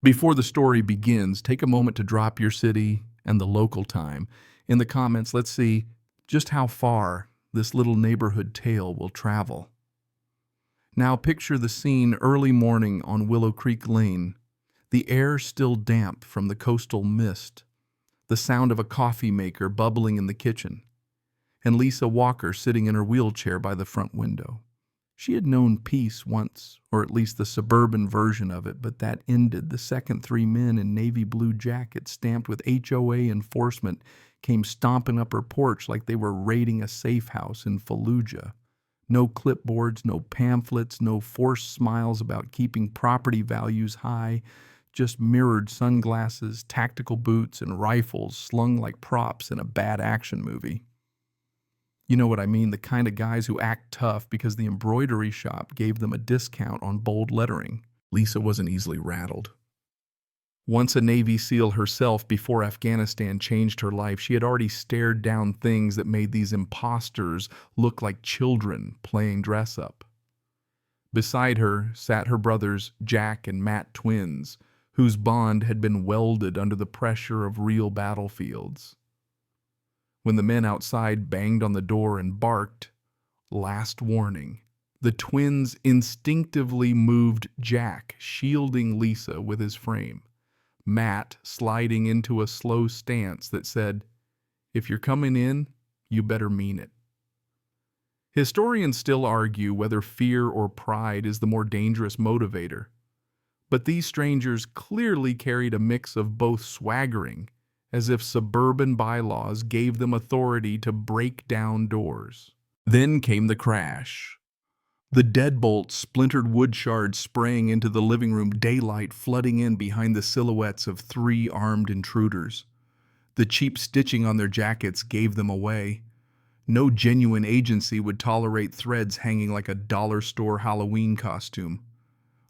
Before the story begins, take a moment to drop your city and the local time. In the comments, let's see just how far this little neighborhood tale will travel. Now picture the scene early morning on Willow Creek Lane. The air still damp from the coastal mist, the sound of a coffee maker bubbling in the kitchen, and Lisa Walker sitting in her wheelchair by the front window. She had known peace once, or at least the suburban version of it, but that ended the second three men in navy blue jackets stamped with HOA enforcement came stomping up her porch like they were raiding a safe house in Fallujah. No clipboards, no pamphlets, no forced smiles about keeping property values high, just mirrored sunglasses, tactical boots, and rifles slung like props in a bad action movie. You know what I mean, the kind of guys who act tough because the embroidery shop gave them a discount on bold lettering. Lisa wasn't easily rattled. Once a Navy SEAL herself before Afghanistan changed her life, she had already stared down things that made these imposters look like children playing dress-up. Beside her sat her brothers Jack and Matt twins, whose bond had been welded under the pressure of real battlefields. When the men outside banged on the door and barked, "Last warning," the twins instinctively moved Jack, shielding Lisa with his frame. Matt sliding into a slow stance that said, "If you're coming in, you better mean it." Historians still argue whether fear or pride is the more dangerous motivator, but these strangers clearly carried a mix of both, swaggering, as if suburban bylaws gave them authority to break down doors. Then came the crash. The deadbolt splintered wood shards spraying into the living room, daylight flooding in behind the silhouettes of three armed intruders. The cheap stitching on their jackets gave them away. No genuine agency would tolerate threads hanging like a dollar store Halloween costume.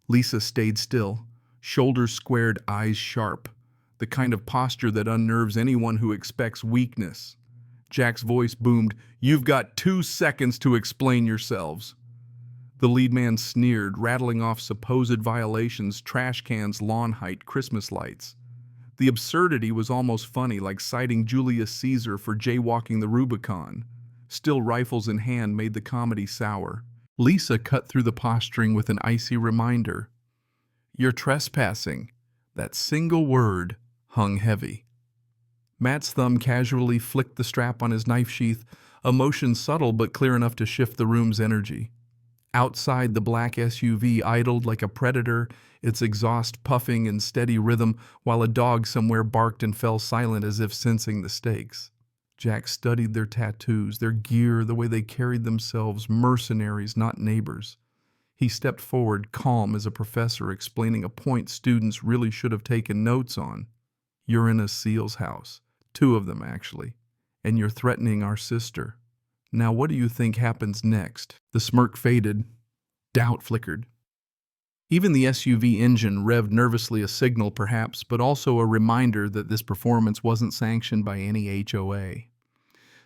Lisa stayed still, shoulders squared, eyes sharp, the kind of posture that unnerves anyone who expects weakness. Jack's voice boomed, "You've got 2 seconds to explain yourselves." The lead man sneered, rattling off supposed violations, trash cans, lawn height, Christmas lights. The absurdity was almost funny, like citing Julius Caesar for jaywalking the Rubicon. Still, rifles in hand made the comedy sour. Lisa cut through the posturing with an icy reminder. "You're trespassing." That single word hung heavy. Matt's thumb casually flicked the strap on his knife sheath, a motion subtle but clear enough to shift the room's energy. Outside, the black SUV idled like a predator, its exhaust puffing in steady rhythm, while a dog somewhere barked and fell silent as if sensing the stakes. Jack studied their tattoos, their gear, the way they carried themselves, mercenaries, not neighbors. He stepped forward, calm as a professor explaining a point students really should have taken notes on. "You're in a SEAL's house, 2 of them actually, and you're threatening our sister. Now what do you think happens next?" The smirk faded. Doubt flickered. Even the SUV engine revved nervously, a signal perhaps, but also a reminder that this performance wasn't sanctioned by any HOA.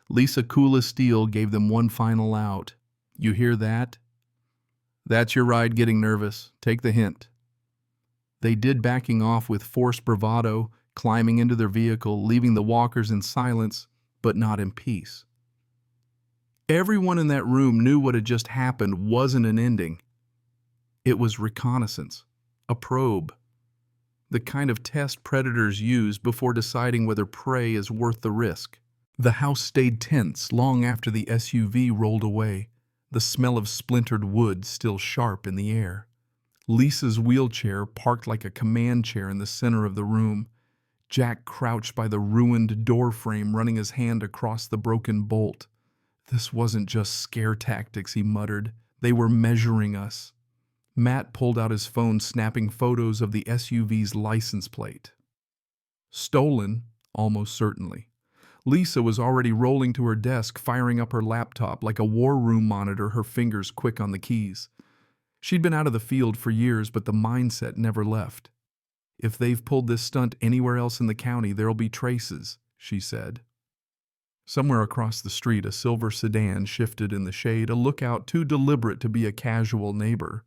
Lisa, cool as steel, gave them one final out. "You hear that? That's your ride getting nervous. Take the hint." They did, backing off with forced bravado, climbing into their vehicle, leaving the walkers in silence, but not in peace. Everyone in that room knew what had just happened wasn't an ending. It was reconnaissance, a probe, the kind of test predators use before deciding whether prey is worth the risk. The house stayed tense long after the SUV rolled away, the smell of splintered wood still sharp in the air. Lisa's wheelchair parked like a command chair in the center of the room. Jack crouched by the ruined door frame, running his hand across the broken bolt. "This wasn't just scare tactics," he muttered. "They were measuring us." Matt pulled out his phone, snapping photos of the SUV's license plate. Stolen, almost certainly. Lisa was already rolling to her desk, firing up her laptop like a war room monitor, her fingers quick on the keys. She'd been out of the field for years, but the mindset never left. "If they've pulled this stunt anywhere else in the county, there'll be traces," she said. Somewhere across the street, a silver sedan shifted in the shade, a lookout too deliberate to be a casual neighbor.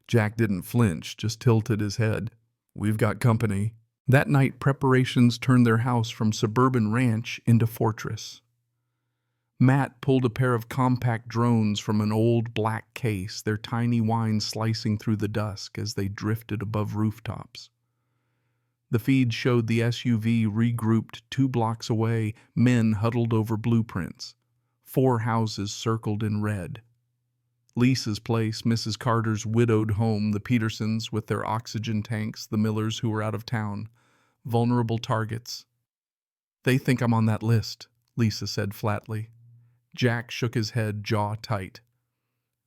Jack didn't flinch, just tilted his head. We've got company. That night, preparations turned their house from suburban ranch into fortress. Matt pulled a pair of compact drones from an old black case, their tiny whine slicing through the dusk as they drifted above rooftops. The feed showed the SUV regrouped 2 blocks away, men huddled over blueprints. 4 houses circled in red. Lisa's place, Mrs. Carter's widowed home, the Petersons with their oxygen tanks, the Millers who were out of town. Vulnerable targets. They think I'm on that list, Lisa said flatly. Jack shook his head, jaw tight.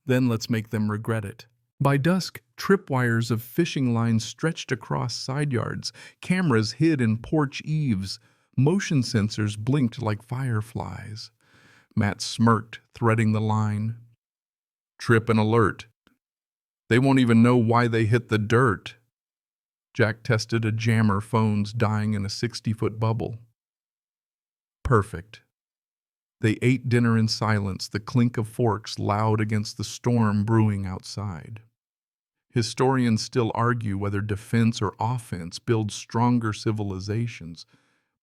Then let's make them regret it. By dusk, tripwires of fishing lines stretched across side yards, cameras hid in porch eaves, motion sensors blinked like fireflies. Matt smirked, threading the line. Trip and alert. They won't even know why they hit the dirt. Jack tested a jammer, phones dying in a 60-foot bubble. Perfect. They ate dinner in silence, the clink of forks loud against the storm brewing outside. Historians still argue whether defense or offense builds stronger civilizations,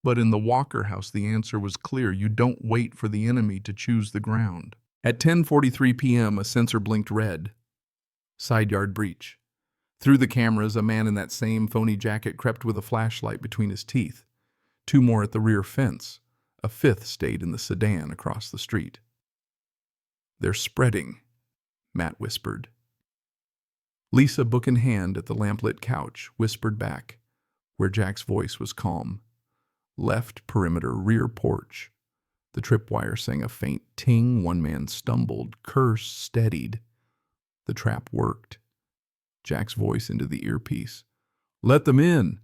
but in the Walker House the answer was clear: you don't wait for the enemy to choose the ground. At 10:43 p.m. a sensor blinked red. Side yard breach. Through the cameras, a man in that same phony jacket crept with a flashlight between his teeth. 2 more at the rear fence. A 5th stayed in the sedan across the street. They're spreading, Matt whispered. Lisa, book in hand at the lamplit couch, whispered back, where Jack's voice was calm. Left perimeter, rear porch. The tripwire sang a faint ting. 1 man stumbled, cursed, steadied. The trap worked. Jack's voice into the earpiece. Let them in.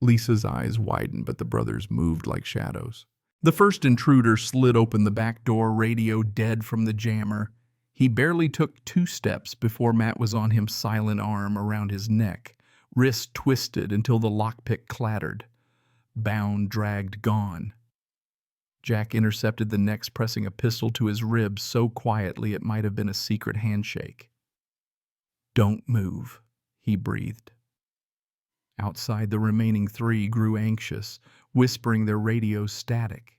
Lisa's eyes widened, but the brothers moved like shadows. The first intruder slid open the back door, radio dead from the jammer. He barely took 2 steps before Matt was on him, silent arm around his neck, wrist twisted until the lockpick clattered. Bound, dragged, gone. Jack intercepted the next, pressing a pistol to his ribs so quietly it might have been a secret handshake. Don't move, he breathed. Outside, the remaining 3 grew anxious, whispering, their radios static.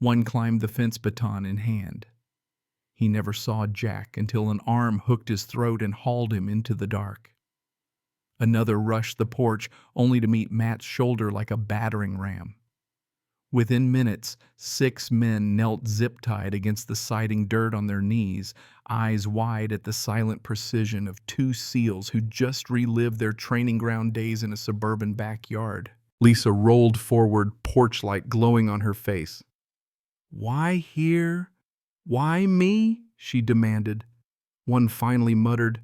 One climbed the fence, baton in hand. He never saw Jack until an arm hooked his throat and hauled him into the dark. Another rushed the porch, only to meet Matt's shoulder like a battering ram. Within minutes, 6 men knelt zip-tied against the siding dirt on their knees, eyes wide at the silent precision of 2 SEALs who'd just relived their training ground days in a suburban backyard. Lisa rolled forward, porch light glowing on her face. Why here? Why me? She demanded. One finally muttered,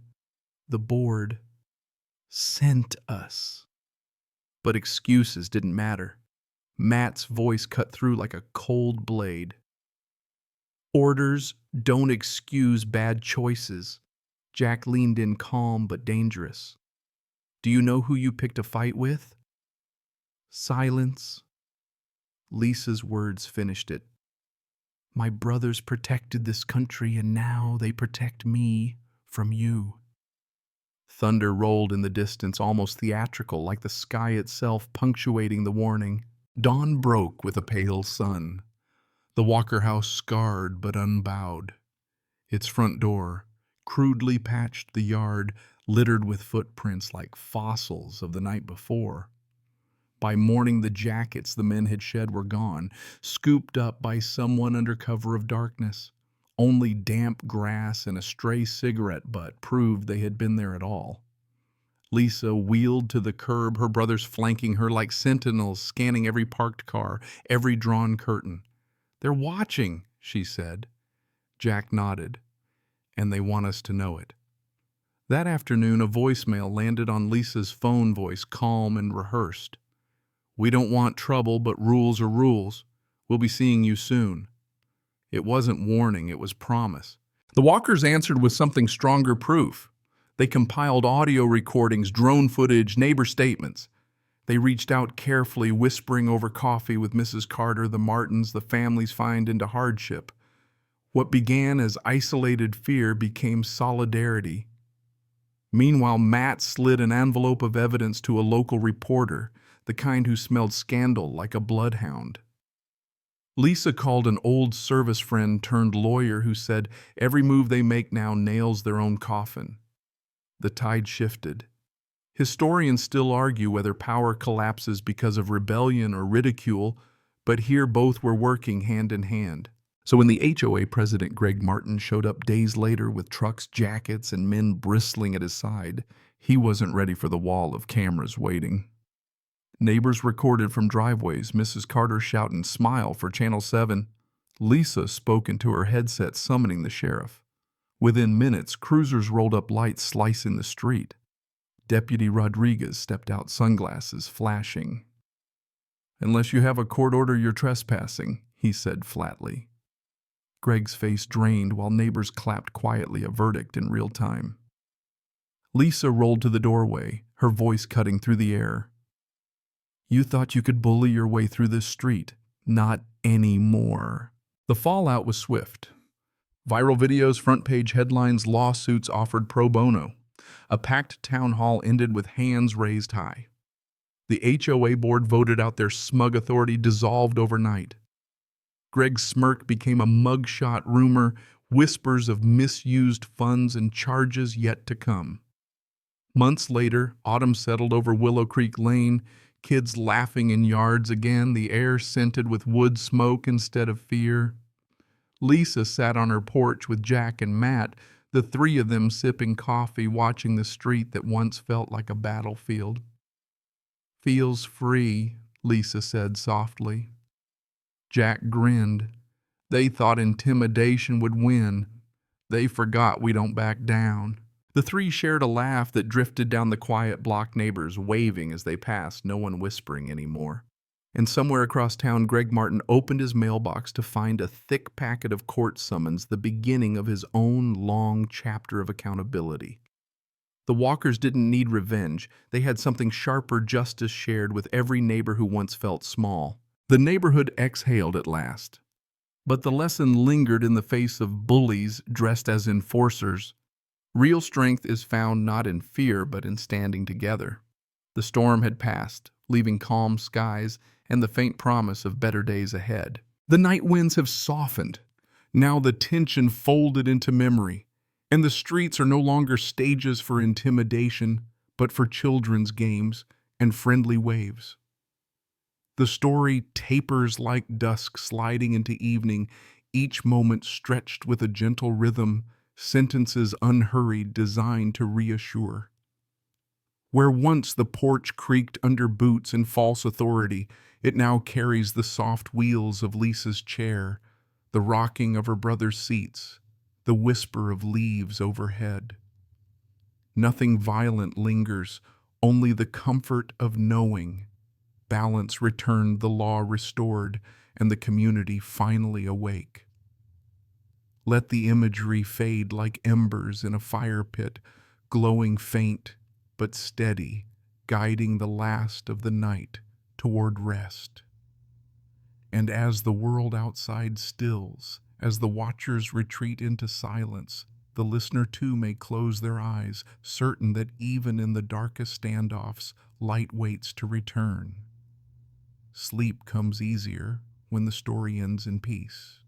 the board sent us. But excuses didn't matter. Matt's voice cut through like a cold blade. Orders don't excuse bad choices. Jack leaned in, calm but dangerous. Do you know who you picked a fight with? Silence. Lisa's words finished it. My brothers protected this country, and now they protect me from you. Thunder rolled in the distance, almost theatrical, like the sky itself punctuating the warning. Dawn broke with a pale sun. The Walker house scarred but unbowed. Its front door, crudely patched, the yard littered with footprints like fossils of the night before. By morning, the jackets the men had shed were gone, scooped up by someone under cover of darkness. Only damp grass and a stray cigarette butt proved they had been there at all. Lisa wheeled to the curb, her brothers flanking her like sentinels, scanning every parked car, every drawn curtain. They're watching, she said. Jack nodded. And they want us to know it. That afternoon, a voicemail landed on Lisa's phone, voice calm and rehearsed. We don't want trouble, but rules are rules. We'll be seeing you soon. It wasn't warning, it was promise. The Walkers answered with something stronger proof. They compiled audio recordings, drone footage, neighbor statements. They reached out carefully, whispering over coffee with Mrs. Carter, the Martins, the families fined into hardship. What began as isolated fear became solidarity. Meanwhile, Matt slid an envelope of evidence to a local reporter, the kind who smelled scandal like a bloodhound. Lisa called an old service friend turned lawyer who said every move they make now nails their own coffin. The tide shifted. Historians still argue whether power collapses because of rebellion or ridicule, but here both were working hand in hand. So when the HOA president Greg Martin showed up days later with trucks, jackets, and men bristling at his side, he wasn't ready for the wall of cameras waiting. Neighbors recorded from driveways Mrs. Carter shout and smile for Channel 7. Lisa spoke into her headset summoning the sheriff. Within minutes, cruisers rolled up lights slicing the street. Deputy Rodriguez stepped out, sunglasses flashing. "Unless you have a court order, you're trespassing," he said flatly. Greg's face drained while neighbors clapped quietly, a verdict in real time. Lisa rolled to the doorway, her voice cutting through the air. "You thought you could bully your way through this street. Not anymore." The fallout was swift. Viral videos, front-page headlines, lawsuits offered pro bono. A packed town hall ended with hands raised high. The HOA board voted out their smug authority, dissolved overnight. Greg's smirk became a mugshot rumor, whispers of misused funds and charges yet to come. Months later, autumn settled over Willow Creek Lane, kids laughing in yards again, the air scented with wood smoke instead of fear. Lisa sat on her porch with Jack and Matt, the three of them sipping coffee, watching the street that once felt like a battlefield. "Feels free," Lisa said softly. Jack grinned. "They thought intimidation would win. They forgot we don't back down." The three shared a laugh that drifted down the quiet block, neighbors waving as they passed, no one whispering anymore. And somewhere across town, Greg Martin opened his mailbox to find a thick packet of court summons, the beginning of his own long chapter of accountability. The Walkers didn't need revenge. They had something sharper, justice shared with every neighbor who once felt small. The neighborhood exhaled at last. But the lesson lingered in the face of bullies dressed as enforcers. Real strength is found not in fear, but in standing together. The storm had passed, leaving calm skies and the faint promise of better days ahead. The night winds have softened. Now the tension folded into memory, and the streets are no longer stages for intimidation, but for children's games and friendly waves. The story tapers like dusk sliding into evening, each moment stretched with a gentle rhythm, sentences unhurried, designed to reassure. Where once the porch creaked under boots and false authority, it now carries the soft wheels of Lisa's chair, the rocking of her brother's seats, the whisper of leaves overhead. Nothing violent lingers, only the comfort of knowing. Balance returned, the law restored, and the community finally awake. Let the imagery fade like embers in a fire pit, glowing faint but steady, guiding the last of the night toward rest. And as the world outside stills, as the watchers retreat into silence, the listener too may close their eyes, certain that even in the darkest standoffs, light waits to return. Sleep comes easier when the story ends in peace.